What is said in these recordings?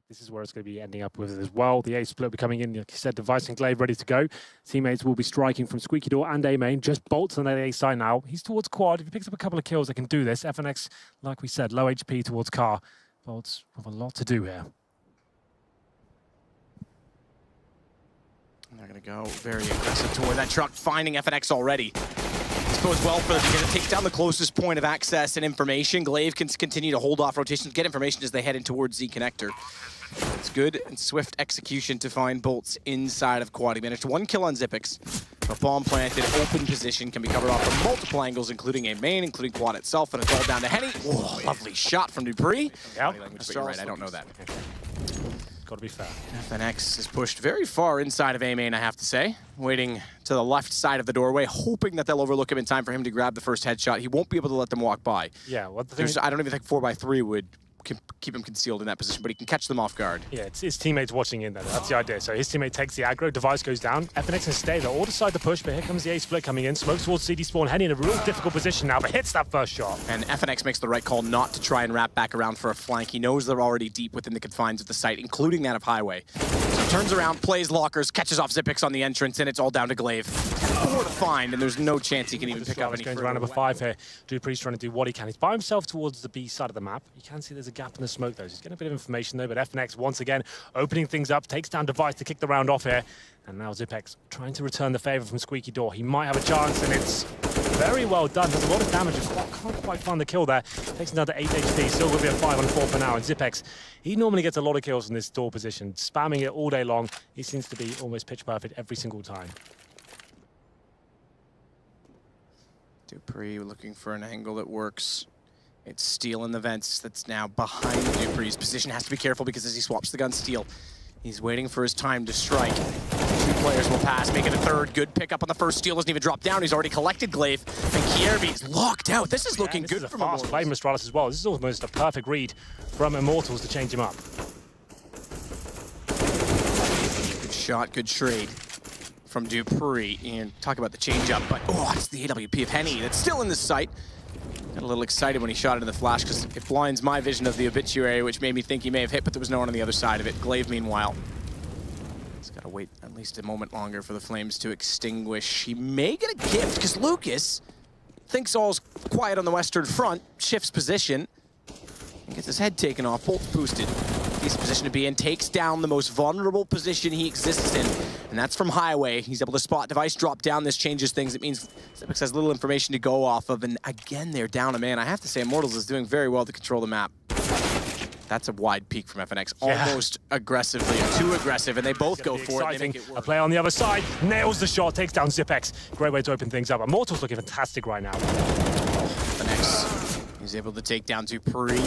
This is where it's going to be ending up with as well. The A split will be coming in, like you said, Device and Glaive ready to go. Teammates will be striking from Squeaky Door and A main. Just bolts on the A side now. He's towards quad. If he picks up a couple of kills, they can do this. FNX, like we said, low HP towards car. Bolts have a lot to do here. They're going to go very aggressive toward that truck, finding FNX already. This goes well for them because it takes down the closest point of access and information. Glaive can continue to hold off rotations, get information as they head in towards Z connector. It's good and swift execution to find bolts inside of quad. He managed one kill on Xyp9x. A bomb planted, open position, can be covered off from multiple angles, including a main, including quad itself, and it's all down to Henny. Oh, lovely shot from Dupree. Yeah, you're right, I don't know that. Got to be fair. FNX is pushed very far inside of A main, I have to say. Waiting to the left side of the doorway, hoping that they'll overlook him in time for him to grab the first headshot. He won't be able to let them walk by. Yeah, what the thing I don't even think 4x3 would keep him concealed in that position, but he can catch them off guard. Yeah, it's his teammates watching in there. That's the idea. So his teammate takes the aggro, Device goes down. FNX can stay. They'll all decide to push, but here comes the A split coming in. Smokes towards CD spawn. Henny in a real difficult position now, but hits that first shot. And FNX makes the right call not to try and wrap back around for a flank. He knows they're already deep within the confines of the site, including that of Highway. So turns around, plays lockers, catches off Xyp9x on the entrance, and it's all down to Glaive. 4 to find, and there's no chance he can even pick up any going further. to round number 5 here. Dupree's trying to do what he can. He's by himself towards the B side of the map. You can see there's a gap in the smoke, though. He's getting a bit of information, though, but FNX, once again, opening things up, takes down Device to kick the round off here. And now Xyp9x trying to return the favor from Squeaky Door. He might have a chance, and it's very well done. Does a lot of damage. Can't quite find the kill there. Takes another 8 HP. Still will be a 5 on 4 for now. And Xyp9x, he normally gets a lot of kills from this door position, spamming it all day long. He seems to be almost pitch perfect every single time. Dupree looking for an angle that works. It's Steel in the vents that's now behind Dupree's position. Has to be careful because as he swaps the gun, Steel, he's waiting for his time to strike. 2 players will pass, making a third. Good pickup on the first. Steel doesn't even drop down. He's already collected Glaive. And Kierby's locked out. This is looking good from Immortals. Play from Astralis as well. This is almost a perfect read from Immortals to change him up. Good shot, good trade from Dupree. And talk about the change-up, but oh, it's the AWP of Henny that's still in the sight. Got a little excited when he shot it in the flash because it blinds my vision of the obituary, which made me think he may have hit, but there was no one on the other side of it. Glaive, meanwhile, he's got to wait at least a moment longer for the flames to extinguish. He may get a gift because Lucas thinks all's quiet on the western front, shifts position, and gets his head taken off. Bolt's boosted. Decent position to be in, takes down the most vulnerable position he exists in, and that's from Highway. He's able to spot Device drop down. This changes things. It means Xyp9x has little information to go off of, and again, they're down a man. I have to say, Immortals is doing very well to control the map. That's a wide peak from FNX, almost aggressively, too aggressive, and they both go for it. They make it work. A play on the other side, nails the shot, takes down Xyp9x. Great way to open things up. Immortals looking fantastic right now. FNX, he's able to take down Dupree.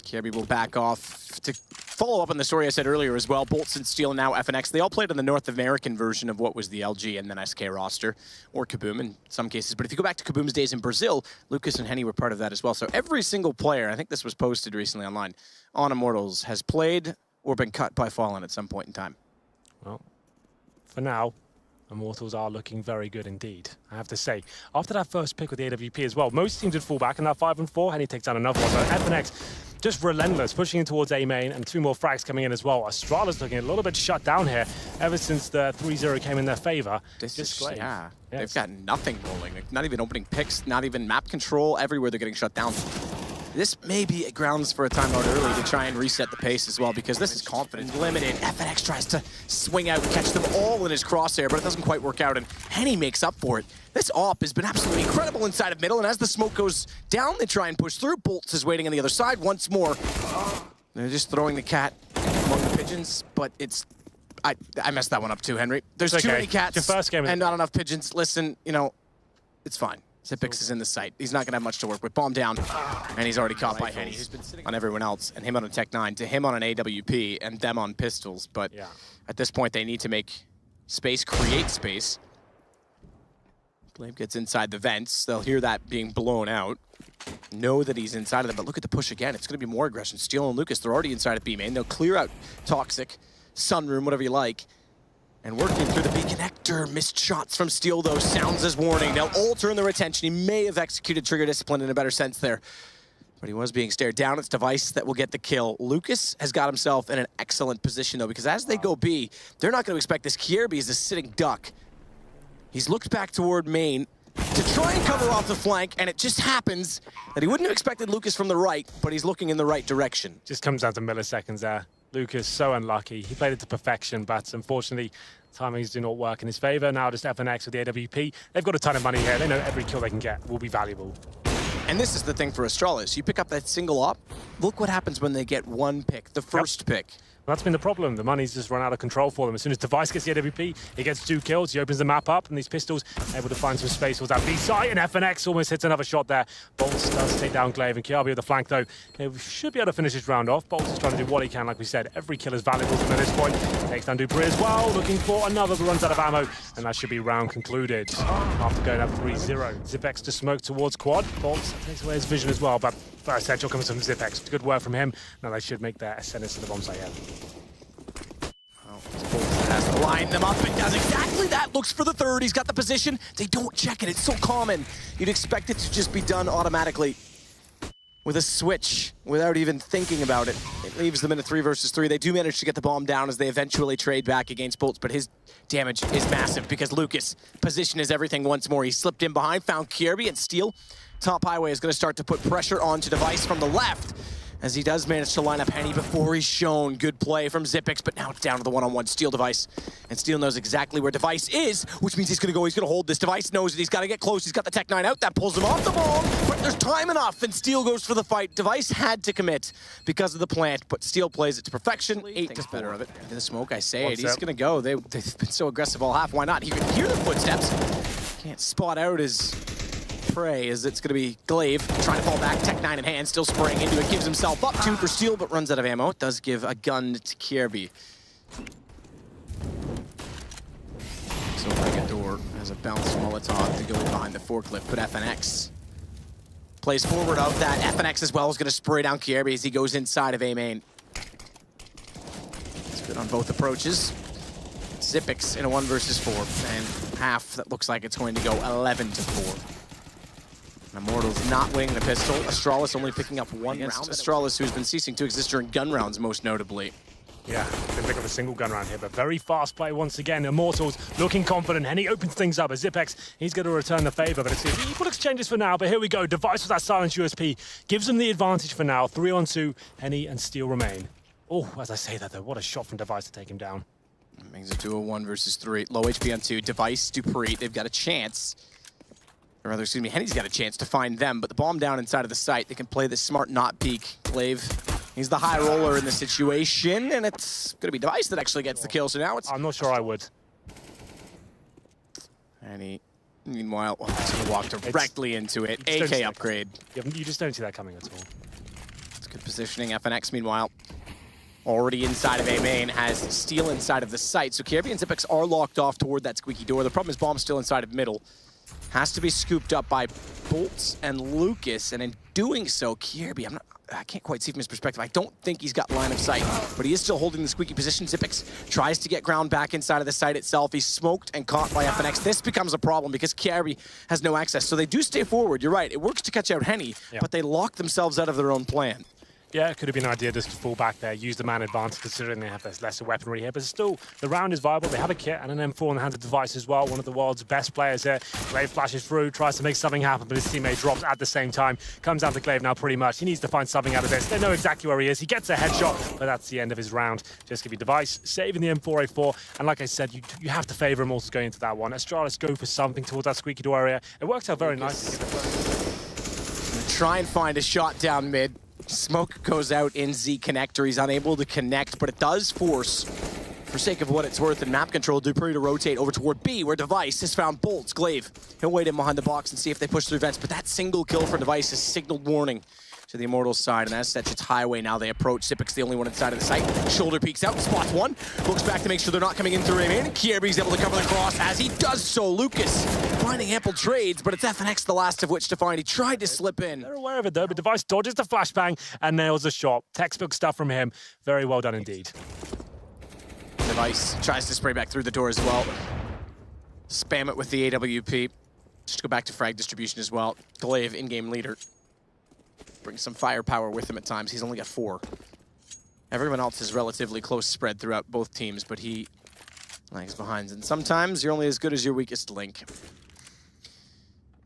Kierby will back off. To follow up on the story I said earlier as well, Bolts and Steel and now FNX, they all played on the North American version of what was the LG and then SK roster, or Kaboom in some cases. But if you go back to Kaboom's days in Brazil, Lucas and Henny were part of that as well. So every single player, I think this was posted recently online, on Immortals has played or been cut by Fallen at some point in time. Well, for now, Immortals are looking very good indeed, I have to say. After that first pick with the AWP as well, most teams would fall back in that 5 and 4, and he takes down another one. But FNX, just relentless, pushing in towards A main, and 2 more frags coming in as well. Astralis looking a little bit shut down here ever since the 3-0 came in their favor. Yeah, they've got nothing rolling. Not even opening picks, not even map control. Everywhere they're getting shut down. This may be grounds for a timeout early to try and reset the pace as well, because this is confidence limited. FNX tries to swing out and catch them all in his crosshair, but it doesn't quite work out, and Henny makes up for it. This AWP has been absolutely incredible inside of middle, and as the smoke goes down, they try and push through. Bolts is waiting on the other side once more. They're just throwing the cat among the pigeons, but it's... I messed that one up too, Henry. There's too many cats your first game and not enough pigeons. Listen, you know, it's fine. Xyp9x is in the site. He's not going to have much to work with. Bomb down, and he's already caught by Henny, who's been sitting on everyone else, and him on a Tech 9, to him on an AWP, and them on pistols. But at this point, they need to make space, create space. Glaive gets inside the vents. They'll hear that being blown out. Know that he's inside of them, but look at the push again. It's going to be more aggression. Steel and Lucas, they're already inside of B main. They'll clear out Toxic, Sunroom, whatever you like. And working through the B connector, missed shots from Steel though, sounds as warning. They'll all turn their attention. He may have executed trigger discipline in a better sense there. But he was being stared down. It's Device that will get the kill. Lucas has got himself in an excellent position, though, because as they go B, they're not going to expect this. Kierby is a sitting duck. He's looked back toward main to try and cover off the flank, and it just happens that he wouldn't have expected Lucas from the right, but he's looking in the right direction. Just comes down to milliseconds there. Lucas, so unlucky. He played it to perfection, but unfortunately, timings do not work in his favor. Now just FNX with the AWP. They've got a ton of money here. They know every kill they can get will be valuable. And this is the thing for Astralis. You pick up that single op, look what happens when they get one pick, the first pick. Well, that's been the problem. The money's just run out of control for them. As soon as Device gets the AWP, he gets 2 kills. He opens the map up, and these pistols able to find some space towards that B side, and FNX almost hits another shot there. Bolts does take down Glaive, and Kierby with the flank, though. He should be able to finish his round off. Bolts is trying to do what he can, like we said. Every kill is valuable to this point. Takes down Dupree as well, looking for another, but runs out of ammo, and that should be round concluded. After going up 3-0. Zipex to smoke towards quad. Bolts takes away his vision as well, but first headshot comes from Zipex. Good work from him. Now they should make their ascendance to the bomb site here. Has to line them up and does exactly that. Looks for the third. He's got the position. They don't check it. It's so common. You'd expect it to just be done automatically with a switch without even thinking about it. It leaves them in a 3 versus 3. They do manage to get the bomb down as they eventually trade back against Bolts, but his damage is massive because Lucas' position is everything once more. He slipped in behind, found Kierby, and Steel. Top Highway is going to start to put pressure onto Device from the left, as he does manage to line up Henny before he's shown. Good play from Zipex, but now it's down to the one-on-one Steel Device. And Steel knows exactly where Device is, which means he's gonna go, he's gonna hold this. Device knows that he's gotta get close. He's got the Tech 9 out, that pulls him off the ball, but there's time enough, and Steel goes for the fight. Device had to commit because of the plant, but Steel plays it to perfection. 8-4. Better of it. In the smoke, I say it. He's gonna go. They've been so aggressive all half. Why not? He can hear the footsteps. Can't spot out his prey, as it's going to be Glaive trying to fall back. Tech 9 in hand, still spraying into it. Gives himself up 2 for Steel, but runs out of ammo. It does give a gun to Kierby. So Regador has a bounce Molotov to go behind the forklift, but FNX plays forward of that. FNX as well is going to spray down Kierby as he goes inside of A main. It's good on both approaches. Zipex in a 1 versus 4, and half that looks like it's going to go 11-4. Immortals not winning the pistol. Astralis only picking up 1 round. Astralis, who's been ceasing to exist during gun rounds, most notably. Yeah, didn't pick up a single gun round here, but very fast play once again. Immortals looking confident, and he opens things up as Zipex. He's going to return the favor, but it's equal exchanges for now. But here we go. Device with that silence USP gives him the advantage for now. 3-on-2. Henny and Steel remain. Oh, as I say that though, what a shot from Device to take him down. Makes it to a 1 versus 3. Low HP on 2. Device, Dupree, they've got a chance. Or rather, excuse me, Henny's got a chance to find them, but the bomb down inside of the site. They can play this smart not peek. Glaive, he's the high roller in the situation, and it's going to be Device that actually gets the kill, so now it's... I'm not sure I would. Henny, meanwhile, he's going to walk directly into it. AK upgrade. You just don't see that coming at all. It's good positioning. FNX, meanwhile, already inside of A main, has Steel inside of the site, so Kierby and Zipex are locked off toward that squeaky door. The problem is Bomb's still inside of middle. Has to be scooped up by Bolts and Lucas, and in doing so, Kierby, I can't quite see from his perspective. I don't think he's got line of sight, but he is still holding the squeaky position. Zipex tries to get ground back inside of the site itself. He's smoked and caught by FNX. This becomes a problem because Kierby has no access, so they do stay forward. You're right, it works to catch out Henny, but they lock themselves out of their own plan. Yeah, it could have been an idea just to fall back there, use the man advantage considering they have this lesser weaponry here, but still, the round is viable. They have a kit and an M4 in the hand of Device as well, one of the world's best players here. Glaive flashes through, tries to make something happen, but his teammate drops at the same time. Comes down to Glaive now pretty much. He needs to find something out of this. They know exactly where he is. He gets a headshot, but that's the end of his round. Just give you Device, saving the M4A4, and like I said, you have to favor Immortals going into that one. Astralis go for something towards that squeaky door area. It worked out very nicely. Try and find a shot down mid. Smoke goes out in Z connector. He's unable to connect, but it does force, for sake of what it's worth in map control, Dupree to rotate over toward B, where Device has found Bolts. Glaive, he'll wait in behind the box and see if they push through vents, but that single kill for Device has signaled warning to the Immortals side, and as such, it's Highway now. They approach. Zipex, the only one inside of the site. Shoulder peeks out, spots one, looks back to make sure they're not coming in through A-main. Kierby's able to cover the cross as he does so. Lucas finding ample trades, but it's FNX the last of which to find. He tried to slip in. They're aware of it though, but Device dodges the flashbang and nails the shot. Textbook stuff from him. Very well done indeed. Device tries to spray back through the door as well. Spam it with the AWP. Just go back to frag distribution as well. Glaive, in-game leader. brings some firepower with him at times. He's only got 4. Everyone else is relatively close spread throughout both teams, but he lags behind. And sometimes you're only as good as your weakest link.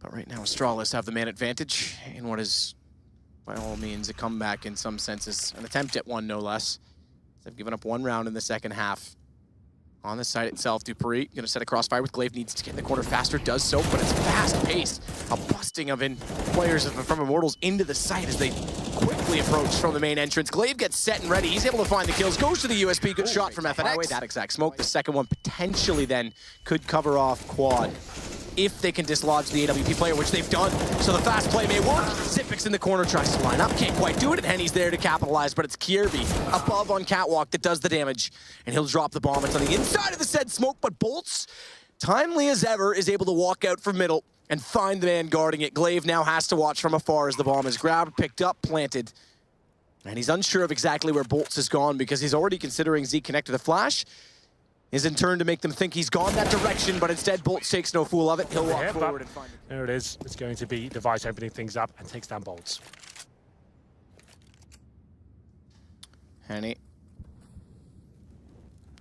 But right now, Astralis have the man advantage in what is, by all means, a comeback in some senses. An attempt at one, no less. They've given up 1 round in the second half. On the site itself, dupreeh gonna set a crossfire with Glaive, needs to get in the corner faster, does so, but it's fast-paced. A busting of players from Immortals into the site as they quickly approach from the main entrance. Glaive gets set and ready, he's able to find the kills, goes to the USP, good shot from FNX. That exact smoke, the second one potentially then could cover off Quad if they can dislodge the AWP player, which they've done. So the fast play may work. Xyp9x in the corner, tries to line up, can't quite do it, and Henny's there to capitalize, but it's Kjaerbye above on Catwalk that does the damage, and he'll drop the bomb. It's on the inside of the said smoke, but Bolts, timely as ever, is able to walk out from middle and find the man guarding it. Glaive now has to watch from afar as the bomb is grabbed, picked up, planted, and he's unsure of exactly where Bolts has gone because he's already considering Z connect to the flash. Is in turn to make them think he's gone that direction, but instead Bolts takes no fool of it. He'll walk forward and find it. There it is. It's going to be Device opening things up and takes down Bolts. Henny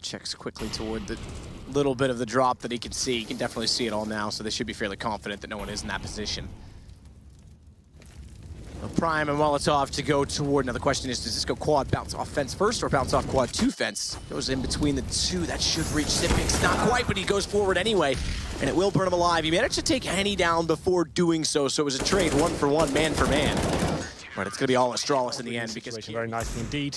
checks quickly toward the little bit of the drop that he can see. He can definitely see it all now, so they should be fairly confident that no one is in that position. Prime and Molotov to go toward. Now the question is, does this go quad bounce off fence first or bounce off quad 2 fence? Goes in between the 2. That should reach Xyp9x. Not quite, but he goes forward anyway, and it will burn him alive. He managed to take Henny down before doing so, so it was a trade 1 for 1, man for man. But it's going to be all Astralis in the end because very nicely indeed.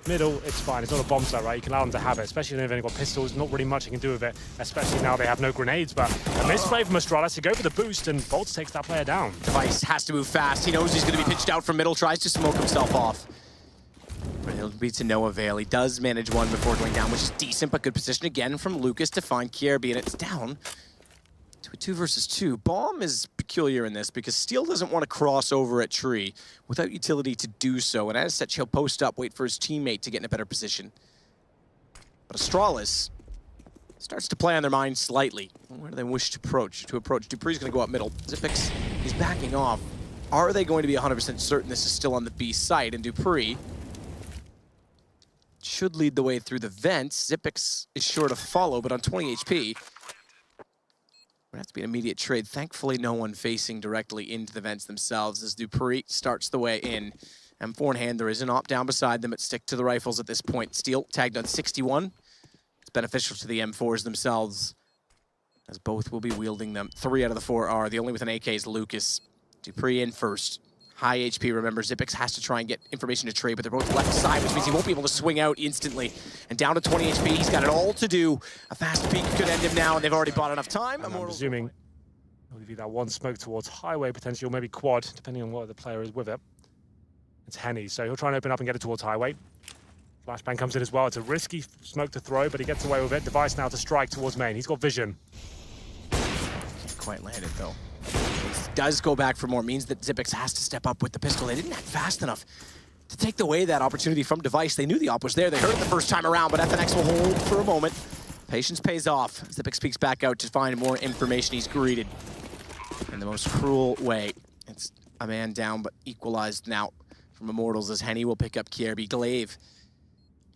Middle, it's fine. It's not a bomb site, right? You can allow them to have it, especially if they've got pistols. Not really much you can do with it, especially now they have no grenades. But a misplay from Astralis to go for the boost, and Bolts takes that player down. Device has to move fast. He knows he's going to be pitched out from middle, tries to smoke himself off. But he'll be to no avail. He does manage one before going down, which is decent, but good position again from Lucas to find Kjaerbye, and it's down to a 2 versus 2. Bomb is peculiar in this because Steel doesn't want to cross over at Tree without utility to do so, and as such, he'll post up, wait for his teammate to get in a better position. But Astralis starts to play on their mind slightly. Where do they wish to approach? dupreeh's going to go up middle. Xyp9x, he's backing off. Are they going to be 100% certain this is still on the B site? And dupreeh should lead the way through the vents. Xyp9x is sure to follow, but on 20 HP, would have to be an immediate trade. Thankfully, no one facing directly into the vents themselves as dupreeh starts the way in. M4 in hand, there is an op down beside them, but stick to the rifles at this point. Steel tagged on 61. It's beneficial to the M4s themselves, as both will be wielding them. 3 out of the 4 are. The only with an AK is Lucas. dupreeh in first. High HP, remember, Xyp9x has to try and get information to trade, but they're both left side, which means he won't be able to swing out instantly. And down to 20 HP, he's got it all to do. A fast peek could end him now, and they've already bought enough time. I'm presuming it'll give you that one smoke towards Highway, potentially, or maybe Quad, depending on what the player is with it. It's Henny, so he'll try and open up and get it towards Highway. Flashbang comes in as well. It's a risky smoke to throw, but he gets away with it. Device now to strike towards main. He's got vision. Can't quite land it, though. Does go back for more, means that Xyp9x has to step up with the pistol. They didn't act fast enough to take away that opportunity from Device. They knew the op was there. They heard it the first time around, but FNX will hold for a moment. Patience pays off. Xyp9x speaks back out to find more information. He's greeted in the most cruel way. It's a man down, but equalized now from Immortals as Henny will pick up Kjaerbye. Glaive,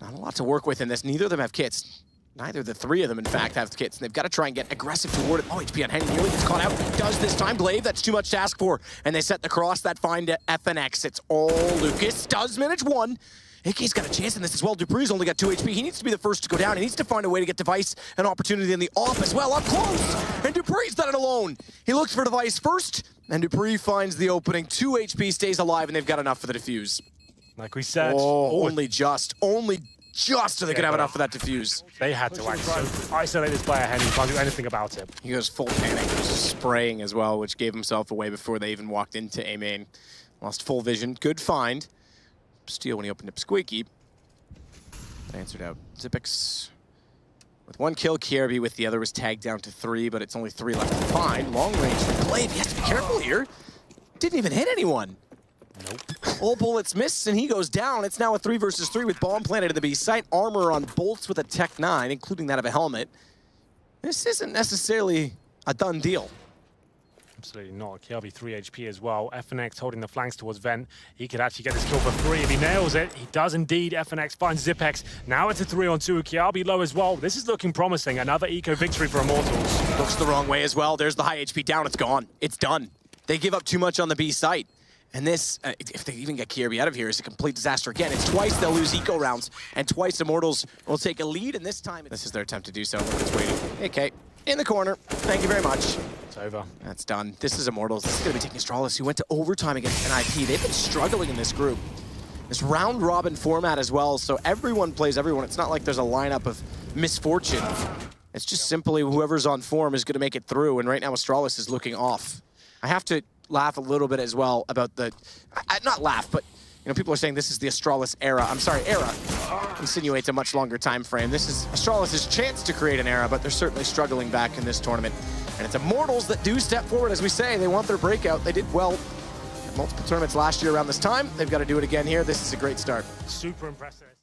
not a lot to work with in this. Neither of them have kits. Neither of the 3 of them, in fact, have kits, and they've got to try and get aggressive toward it. Oh, HP on Henny nearly gets caught out. Does this time. Glaive, that's too much to ask for. And they set the cross, that find to FNX. It's all Lucas. Does manage 1. AK's got a chance in this as well. dupreeh's only got 2 HP. He needs to be the first to go down. He needs to find a way to get Device an opportunity in the off as well. Up close! And dupreeh's done it alone. He looks for Device first, and dupreeh finds the opening. 2 HP, stays alive, and they've got enough for the defuse. Like we said. Only just so they could have enough for that defuse. They had to act so isolate this player, Henny. Can't do anything about it. He goes full panic. He was spraying as well, which gave himself away before they even walked into A main. Lost full vision. Good find. Steal when he opened up Squeaky. Answered out. Xyp9x with 1 kill. Kjaerbye with the other was tagged down to 3, but it's only 3 left to find. Long range for Glaive. He has to be careful here. Didn't even hit anyone. Nope. All bullets miss, and he goes down. It's now a 3 versus 3 with bomb planted in the B site. Armor on Bolts with a Tech 9, including that of a helmet. This isn't necessarily a done deal. Absolutely not. KRB 3 HP as well. FNX holding the flanks towards Vent. He could actually get this kill for free if he nails it. He does indeed. FNX finds Zipex. Now it's a 3-on-2. KRB low as well. This is looking promising. Another eco victory for Immortals. Looks the wrong way as well. There's the high HP down. It's gone. It's done. They give up too much on the B site. And this, if they even get KRB out of here, is a complete disaster again. It's twice they'll lose eco rounds, and twice Immortals will take a lead, and this time this is their attempt to do so. Look, it's waiting. Okay, in the corner. Thank you very much. It's over. That's done. This is Immortals. This is going to be taking Astralis, who went to overtime against NIP. They've been struggling in this group. This round-robin format as well, so everyone plays everyone. It's not like there's a lineup of misfortune. It's just simply whoever's on form is going to make it through, and right now Astralis is looking off. I have to laugh a little bit as well about the, not laugh, but you know, people are saying this is the Astralis era. I'm sorry, era insinuates a much longer time frame. This is Astralis' chance to create an era, but they're certainly struggling back in this tournament. And it's Immortals that do step forward, as we say. They want their breakout. They did well at multiple tournaments last year around this time. They've got to do it again here. This is a great start. Super impressive.